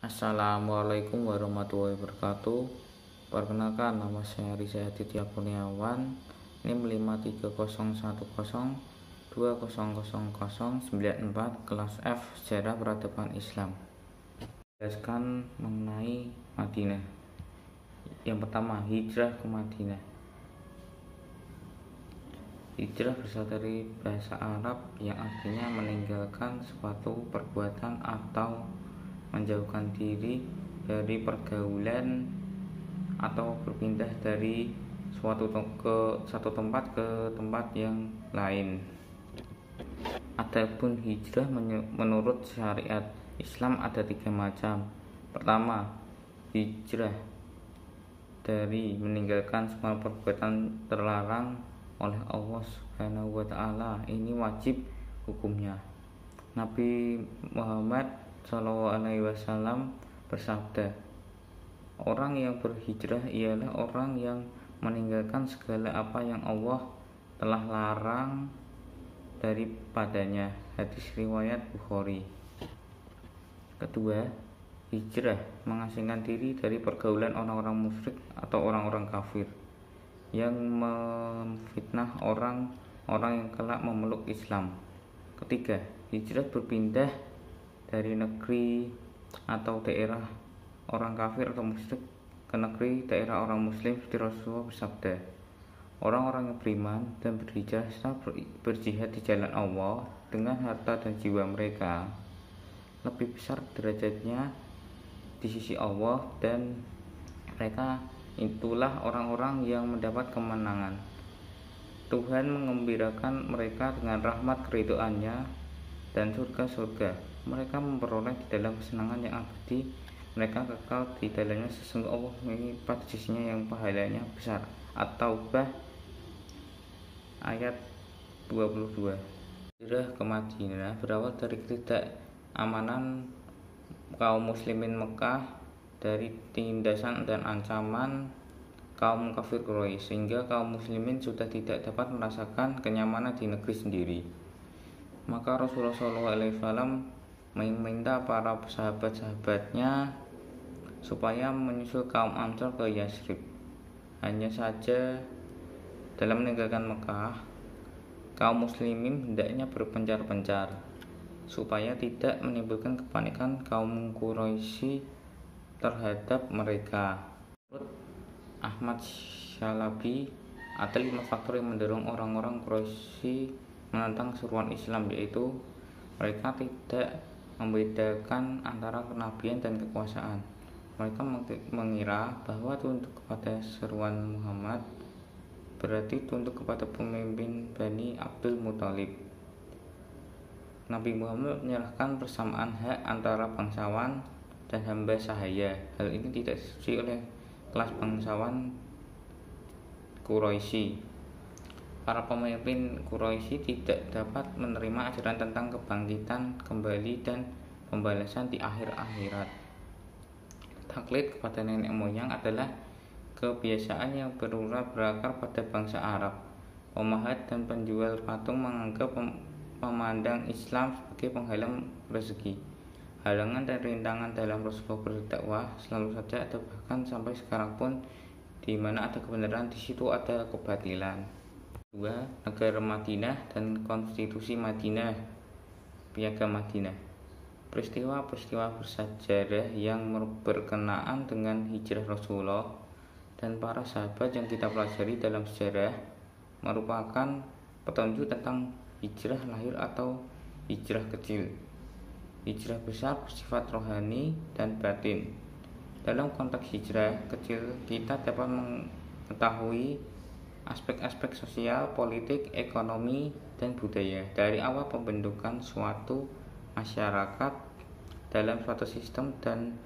Assalamualaikum warahmatullahi wabarakatuh. Perkenalkan, nama saya Riza Aditya Kurniawan. NIM 53102000094 kelas F Sejarah Peradaban Islam. Jelaskan mengenai Madinah. Yang pertama, hijrah ke Madinah. Hijrah berasal dari bahasa Arab yang artinya meninggalkan suatu perbuatan atau menjauhkan diri dari pergaulan atau berpindah dari satu tempat ke tempat yang lain. Adapun hijrah menurut syariat Islam ada 3 macam. Pertama, hijrah dari meninggalkan semua perbuatan terlarang oleh Allah Subhanahu wa Ta'ala. Ini wajib hukumnya. Nabi Muhammad SAW bersabda, orang yang berhijrah ialah orang yang meninggalkan segala apa yang Allah telah larang daripadanya. Hadis riwayat Bukhari. Kedua, hijrah mengasingkan diri dari pergaulan orang-orang musyrik atau orang-orang kafir yang memfitnah orang-orang yang kelak memeluk Islam. Ketiga, hijrah berpindah dari negeri atau daerah orang kafir atau musyrik ke negeri daerah orang muslim, seperti Rasulullah bersabda, orang-orang yang beriman dan berhijrah serta berjihad di jalan Allah dengan harta dan jiwa mereka lebih besar derajatnya di sisi Allah, dan mereka itulah orang-orang yang mendapat kemenangan. Tuhan mengembirakan mereka dengan rahmat keridhoannya dan surga-surga. Mereka memperoleh di dalam kesenangan yang abadi. Mereka kekal di dalamnya. Sesungguhnya Allah melipat di sisinya yang pahalanya besar. At-Taubah ayat 22. Hijrah ke Madinah berawal dari ketidakamanan kaum muslimin Mekah dari tindasan dan ancaman kaum kafir Quraisy, sehingga kaum muslimin sudah tidak dapat merasakan kenyamanan di negeri sendiri. Maka Rasulullah SAW meminta para sahabat-sahabatnya supaya menyusul kaum Ansor ke Yasrib. Hanya saja dalam meninggalkan Mekah, kaum muslimin hendaknya berpencar-pencar supaya tidak menimbulkan kepanikan kaum Quraisy terhadap mereka. Menurut Ahmad Syalabi, ada 5 faktor yang mendorong orang-orang Quraisy menentang seruan Islam, yaitu mereka tidak membedakan antara kenabian dan kekuasaan. Mereka mengira bahwa tunduk kepada seruan Muhammad berarti tunduk kepada pemimpin Bani Abdul Muthalib. Nabi Muhammad menyerahkan persamaan hak antara bangsawan dan hamba sahaya. Hal ini tidak disetujui oleh kelas bangsawan Quraisy. Para pemimpin Quraisy tidak dapat menerima ajaran tentang kebangkitan kembali dan pembalasan di akhir akhirat. Taklid kepada nenek moyang adalah kebiasaan yang berakar pada bangsa Arab. Pemahat dan penjual patung menganggap memandang Islam sebagai penghalang rezeki. Halangan dan rintangan dalam Rasulullah berdakwah selalu saja ada, bahkan sampai sekarang pun. Di mana ada kebenaran, di situ ada kebatilan. 2. Negara Madinah dan Konstitusi Madinah. Piagam Madinah. Peristiwa-peristiwa bersejarah yang berkenaan dengan hijrah Rasulullah dan para sahabat yang kita pelajari dalam sejarah merupakan petunjuk tentang hijrah lahir atau hijrah kecil. Hijrah besar bersifat rohani dan batin. Dalam konteks hijrah kecil, kita dapat mengetahui aspek-aspek sosial, politik, ekonomi, dan budaya dari awal pembentukan suatu masyarakat dalam suatu sistem dan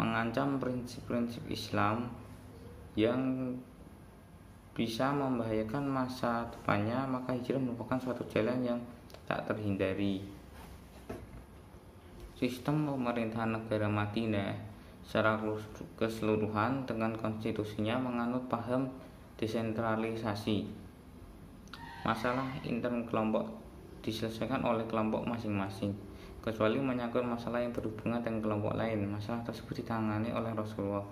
mengancam prinsip-prinsip Islam yang bisa membahayakan masa depannya. Maka hijrah merupakan suatu jalan yang tak terhindari. Sistem pemerintahan negara Madinah secara keseluruhan dengan konstitusinya menganut paham desentralisasi. Masalah intern kelompok diselesaikan oleh kelompok masing-masing. kecuali menyangkut masalah yang berhubungan dengan kelompok lain. Masalah tersebut ditangani oleh Rasulullah.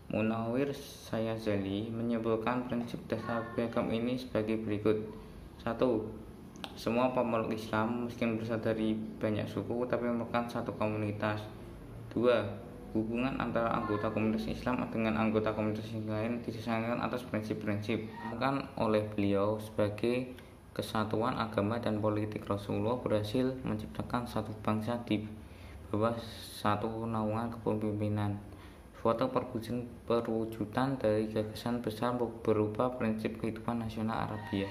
Munawir Syazali menyebutkan prinsip dasar piagam ini sebagai berikut. 1. Semua pemeluk Islam meskipun berasal dari banyak suku tapi merupakan satu komunitas. 2. Hubungan antara anggota komunitas Islam dengan anggota komunitas yang lain didasarkan atas prinsip-prinsip yang oleh beliau sebagai kesatuan agama dan politik. Rasulullah berhasil menciptakan satu bangsa di bawah satu naungan kepemimpinan. Suatu perwujudan dari gagasan besar berupa prinsip kehidupan nasional Arabia,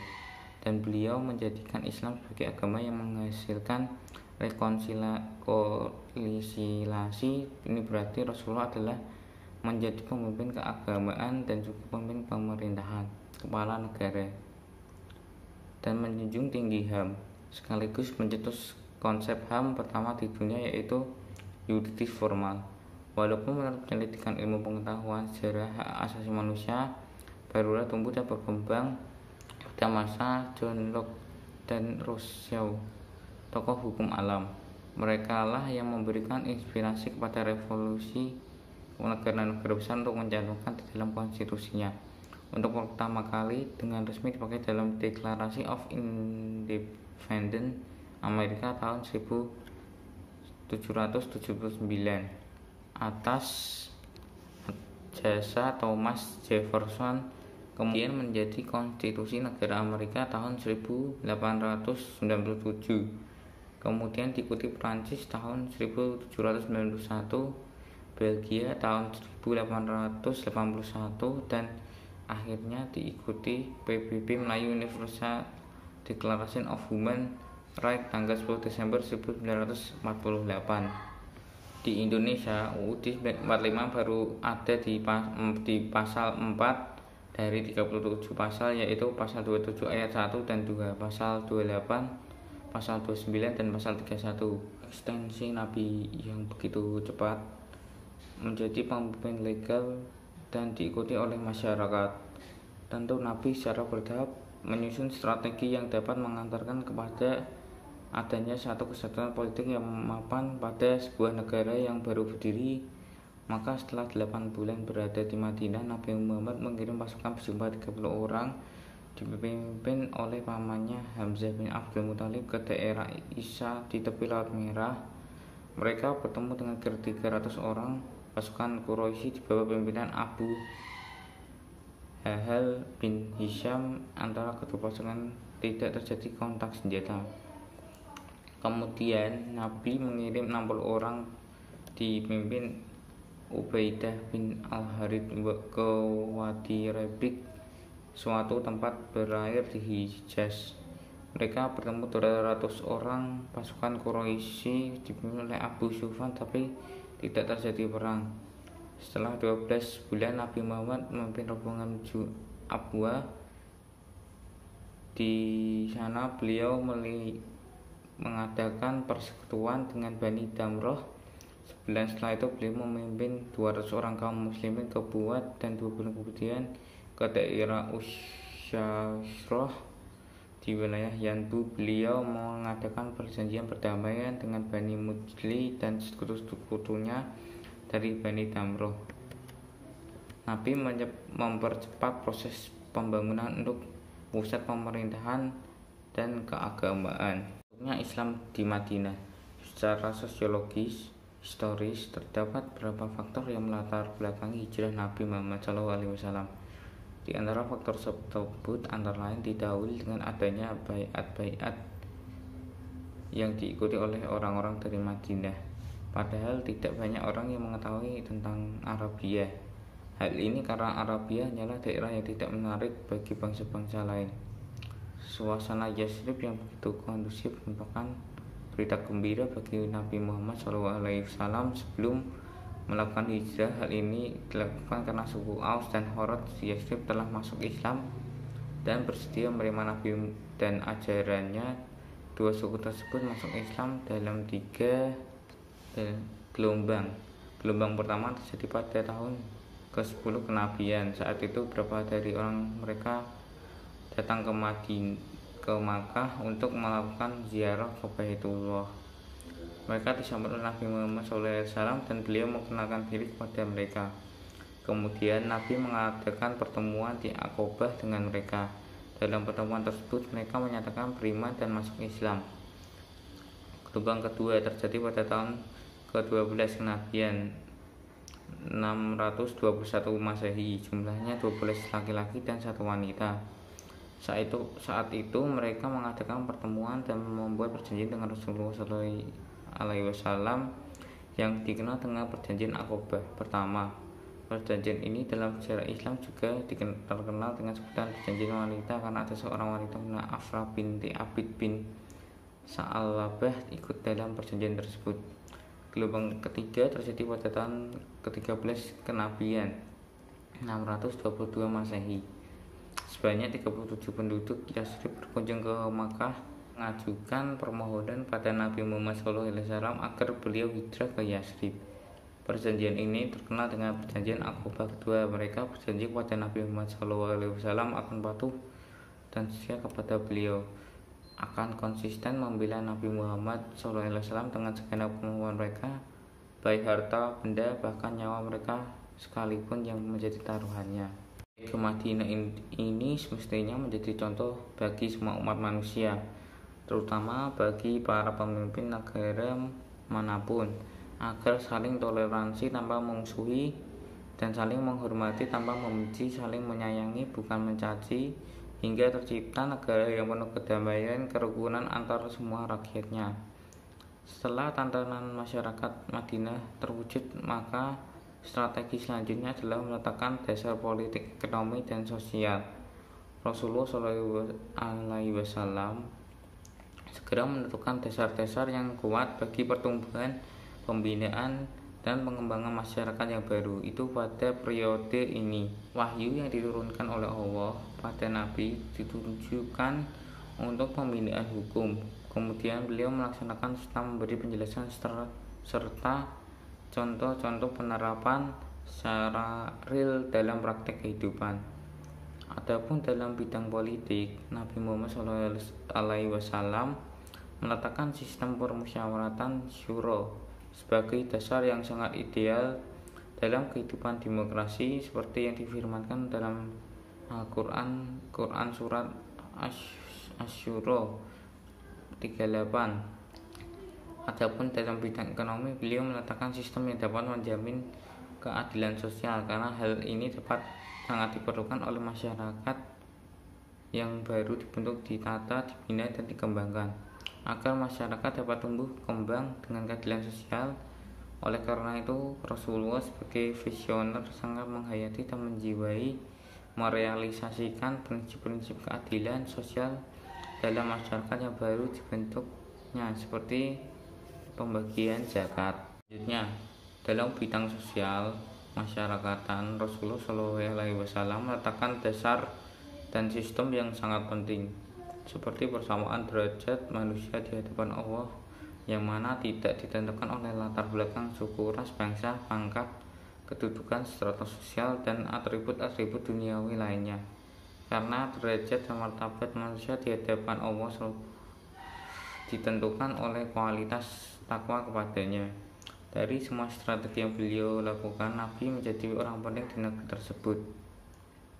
dan beliau menjadikan Islam sebagai agama yang menghasilkan rekonsiliasi. Ini berarti Rasulullah adalah menjadi pemimpin keagamaan dan juga pemimpin pemerintahan, kepala negara, dan menjunjung tinggi HAM, sekaligus mencetus konsep HAM pertama di dunia, yaitu yuridis formal. Walaupun menurut penyelidikan ilmu pengetahuan sejarah hak asasi manusia barulah tumbuh dan berkembang pada masa John Locke dan Rousseau, tokoh hukum alam. Mereka lah yang memberikan inspirasi kepada revolusi negara-negara besar untuk mencantumkan di dalam konstitusinya. Untuk pertama kali dengan resmi dipakai dalam Declaration of Independence Amerika tahun 1779 atas jasa Thomas Jefferson, kemudian menjadi konstitusi negara Amerika tahun 1897, kemudian diikuti Prancis tahun 1791, Belgia tahun 1881, dan akhirnya diikuti PBB Melayu Universal Declaration of Human Rights tanggal 10 Desember 1948. Di Indonesia, UUD 45 baru ada di pasal 4 dari 37 pasal, yaitu pasal 27 ayat 1 dan 2, pasal 28, pasal 29, dan pasal 31. Ekstensi Nabi yang begitu cepat menjadi pemimpin legal dan diikuti oleh masyarakat. Tentu Nabi secara bertahap menyusun strategi yang dapat mengantarkan kepada adanya satu kesatuan politik yang mapan pada sebuah negara yang baru berdiri. Maka setelah 8 bulan berada di Madinah, Nabi Muhammad mengirim pasukan berjumlah 30 orang dipimpin oleh pamannya Hamzah bin Abdul Muthalib ke daerah Isa di tepi Laut Merah. Mereka bertemu dengan 300 orang pasukan Quraisy di bawah pimpinan Abu Hahal bin Hisham. Antara kedua pasukan tidak terjadi kontak senjata. Kemudian Nabi mengirim 60 orang dipimpin Ubaidah bin Al-Harith ke Wadi Rebik, suatu tempat berair di Hijaz. Mereka bertemu 200 orang pasukan Quraisy dipimpin oleh Abu Sufyan, tapi tidak terjadi perang. Setelah 12 bulan Nabi Muhammad memimpin rombongan menuju Abwa. Di sana beliau mengadakan persekutuan dengan Bani Damroh. Sebulan setelah itu beliau memimpin 200 orang kaum muslimin ke Buat, dan 2 bulan kemudian ke daerah Usyasroh di wilayah Yanbu. Beliau mengadakan perjanjian perdamaian dengan Bani Mujli dan sekutu-sekutunya dari Bani Damroh. Nabi mempercepat proses pembangunan untuk pusat pemerintahan dan keagamaan. Islam di Madinah. Secara sosiologis, historis, terdapat beberapa faktor yang melatar belakangi hijrah Nabi Muhammad SAW. Di antara faktor tersebut antara lain didahului dengan adanya baiat-baiat yang diikuti oleh orang-orang dari Madinah. Padahal tidak banyak orang yang mengetahui tentang Arabia. Hal ini karena Arabia hanyalah daerah yang tidak menarik bagi bangsa-bangsa lain. Suasana Yasrib yang begitu kondusif merupakan berita gembira bagi Nabi Muhammad SAW sebelum melakukan hijrah. Hal ini dilakukan karena suku Aus dan Khazraj di Yasrib telah masuk Islam dan bersedia menerima Nabi dan ajarannya. Dua suku tersebut masuk Islam dalam 3 gelombang. Gelombang pertama terjadi pada tahun ke-10 kenabian. Saat itu beberapa dari orang mereka datang ke Makkah untuk melakukan ziarah ke Baitullah. Mereka disambut oleh Nabi Muhammad SAW dan beliau mengenalkan diri kepada mereka. Kemudian Nabi mengadakan pertemuan di Aqobah dengan mereka. Dalam pertemuan tersebut mereka menyatakan beriman dan masuk Islam. Gelombang kedua terjadi pada tahun ke-12 kenabian 621 Masehi. Jumlahnya 12 laki-laki dan 1 wanita. Saat itu mereka mengadakan pertemuan dan membuat perjanjian dengan Rasulullah SAW yang dikenal dengan perjanjian Aqobah pertama. Perjanjian ini dalam sejarah Islam juga terkenal dengan sebutan perjanjian wanita karena ada seorang wanita bernama Afra binti Abid bin Sa'alabah ikut dalam perjanjian tersebut. Gelombang ketiga terjadi pada tahun ke-13 kenabian 622 Masehi. Sebanyak 37 penduduk Yasrib berkunjung ke Makkah mengajukan permohonan pada Nabi Muhammad SAW agar beliau hijrah ke Yasrib. Perjanjian ini terkenal dengan perjanjian Aqobah kedua. Mereka berjanji kepada Nabi Muhammad SAW akan patuh dan setia kepada beliau, akan konsisten membela Nabi Muhammad SAW dengan segenap kemampuan mereka, baik harta, benda, bahkan nyawa mereka sekalipun yang menjadi taruhannya. Ke Madinah ini semestinya menjadi contoh bagi semua umat manusia, terutama bagi para pemimpin negara manapun, agar saling toleransi tanpa memusuhi dan saling menghormati tanpa membenci, saling menyayangi bukan mencaci, hingga tercipta negara yang penuh kedamaian, kerukunan antara semua rakyatnya. Setelah tantangan masyarakat Madinah terwujud, maka strategi selanjutnya adalah meletakkan dasar politik, ekonomi, dan sosial. Rasulullah SAW segera menentukan dasar-dasar yang kuat bagi pertumbuhan, pembinaan, dan pengembangan masyarakat yang baru. Itu pada periode ini, wahyu yang diturunkan oleh Allah pada Nabi ditunjukkan untuk pembinaan hukum. Kemudian beliau melaksanakan serta memberi penjelasan serta contoh-contoh penerapan secara real dalam praktek kehidupan. Adapun dalam bidang politik, Nabi Muhammad SAW meletakkan sistem permusyawaratan syuro sebagai dasar yang sangat ideal dalam kehidupan demokrasi, seperti yang difirmankan dalam Al-Quran surat Asy-Syura 38. Adapun dalam bidang ekonomi, beliau meletakkan sistem yang dapat menjamin keadilan sosial, karena hal ini sangat diperlukan oleh masyarakat yang baru dibentuk, ditata, dibina, dan dikembangkan agar masyarakat dapat tumbuh kembang dengan keadilan sosial. Oleh karena itu, Rasulullah sebagai visioner sangat menghayati dan menjiwai merealisasikan prinsip-prinsip keadilan sosial dalam masyarakat yang baru dibentuknya, seperti pembagian zakat. Selanjutnya, dalam bidang sosial masyarakatan, Rasulullah SAW meletakkan dasar dan sistem yang sangat penting, seperti persamaan derajat manusia di hadapan Allah, yang mana tidak ditentukan oleh latar belakang suku, ras, bangsa, pangkat, kedudukan, strata sosial, dan atribut-atribut duniawi lainnya. Karena derajat dan martabat manusia di hadapan Allah ditentukan oleh kualitas takwa kepadanya. Dari semua strategi yang beliau lakukan, Nabi menjadi orang penting di negeri tersebut,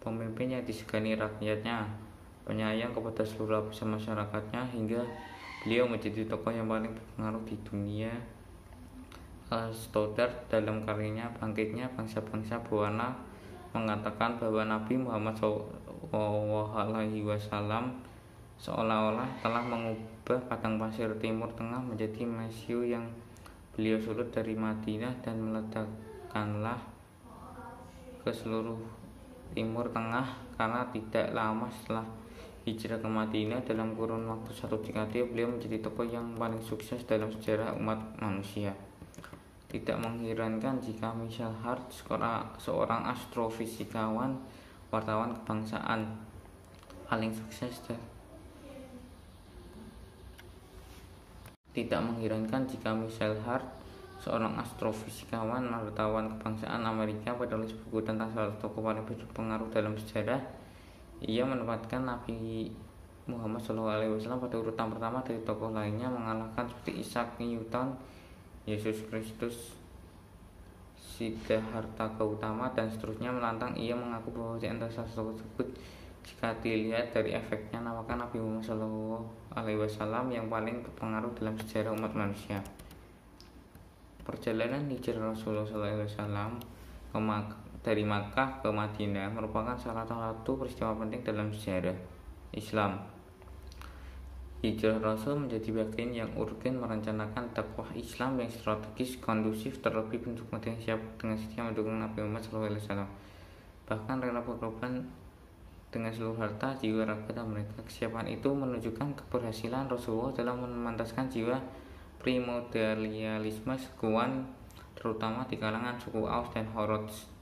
pemimpin yang disegani rakyatnya, penyayang kepada seluruh lapisan masyarakatnya, hingga beliau menjadi tokoh yang paling berpengaruh di dunia. Stoddard dalam karyanya Bangkitnya Bangsa-Bangsa Berwarna mengatakan bahwa Nabi Muhammad SAW seolah-olah telah mengubah padang pasir Timur Tengah menjadi Mesyu yang beliau surut dari Madinah dan meledakkanlah ke seluruh Timur Tengah. Karena tidak lama setelah hijrah ke Madinah, dalam kurun waktu 1 dekade, beliau menjadi tokoh yang paling sukses dalam sejarah umat manusia. Tidak mengherankan jika Michael Hart, seorang astrofisikawan, wartawan kebangsaan paling sukses Tidak mengherankan jika Michael Hart, seorang astrofisikawan, wartawan kebangsaan Amerika, penulis buku tentang salah satu tokoh paling berpengaruh dalam sejarah, ia menempatkan Nabi Muhammad SAW pada urutan pertama dari tokoh lainnya, mengalahkan seperti Isaac Newton, Yesus Kristus, Siddhartha Gautama, dan seterusnya menantang ia mengaku bahwa di antara sosok tersebut, jika dilihat dari efeknya, namakan Nabi Muhammad SAW yang paling berpengaruh dalam sejarah umat manusia. Perjalanan hijrah Rasulullah SAW dari Makkah ke Madinah merupakan salah satu peristiwa penting dalam sejarah Islam. Hijrah Rasul menjadi bagian yang urgen merencanakan dakwah Islam yang strategis, kondusif, terlebih bentuk Madinah siap dengan setia mendukung Nabi Muhammad SAW. Bahkan rela berkorban dengan seluruh harta, jiwa, raga, dan mereka. Kesiapan itu menunjukkan keberhasilan Rasulullah dalam memantaskan jiwa primordialisme sukuan, terutama di kalangan suku Aus dan Khazraj.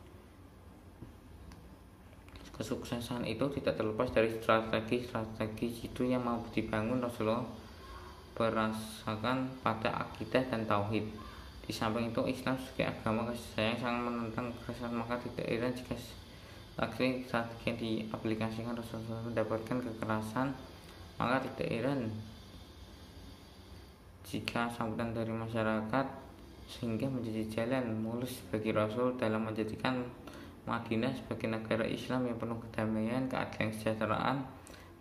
Kesuksesan itu tidak terlepas dari strategi itu yang mau dibangun Rasulullah berdasarkan pada akidah dan tauhid. Di samping itu, Islam sebagai agama kasih sayang sangat menentang kekerasan, maka tidak heran jika strategi yang diaplikasikan Rasulullah mendapatkan kekerasan. Maka tidak heran jika sambutan dari masyarakat sehingga menjadi jalan mulus bagi Rasul dalam menjadikan Madinah sebagai negara Islam yang penuh kedamaian, keadilan, kesejahteraan,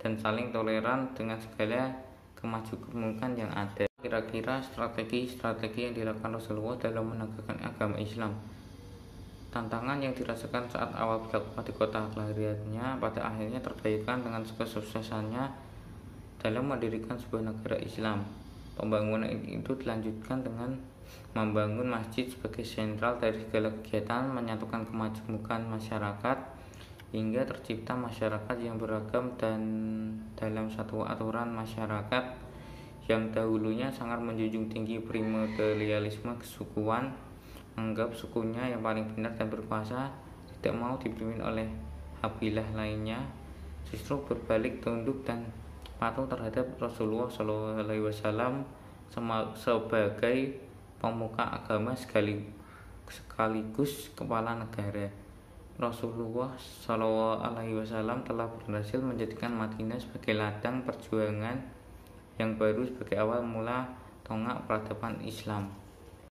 dan saling toleran dengan segala kemajuan yang ada. Kira-kira strategi yang dilakukan Rasulullah dalam menegakkan agama Islam. Tantangan yang dirasakan saat awal berdakwah di kota kelahirannya pada akhirnya terbayarkan dengan kesuksesannya dalam mendirikan sebuah negara Islam. Pembangunan itu dilanjutkan dengan membangun masjid sebagai sentral dari segala kegiatan, menyatukan kemajemukan masyarakat hingga tercipta masyarakat yang beragam dan dalam satu aturan. Masyarakat yang dahulunya sangat menjunjung tinggi primordialisme kesukuan, menganggap sukunya yang paling benar dan berkuasa, tidak mau dipimpin oleh kabilah lainnya, justru berbalik tunduk dan patuh terhadap Rasulullah SAW sebagai pemuka agama sekaligus kepala negara. Rasulullah SAW telah berhasil menjadikan Madinah sebagai ladang perjuangan yang baru sebagai awal mula tonggak peradaban Islam.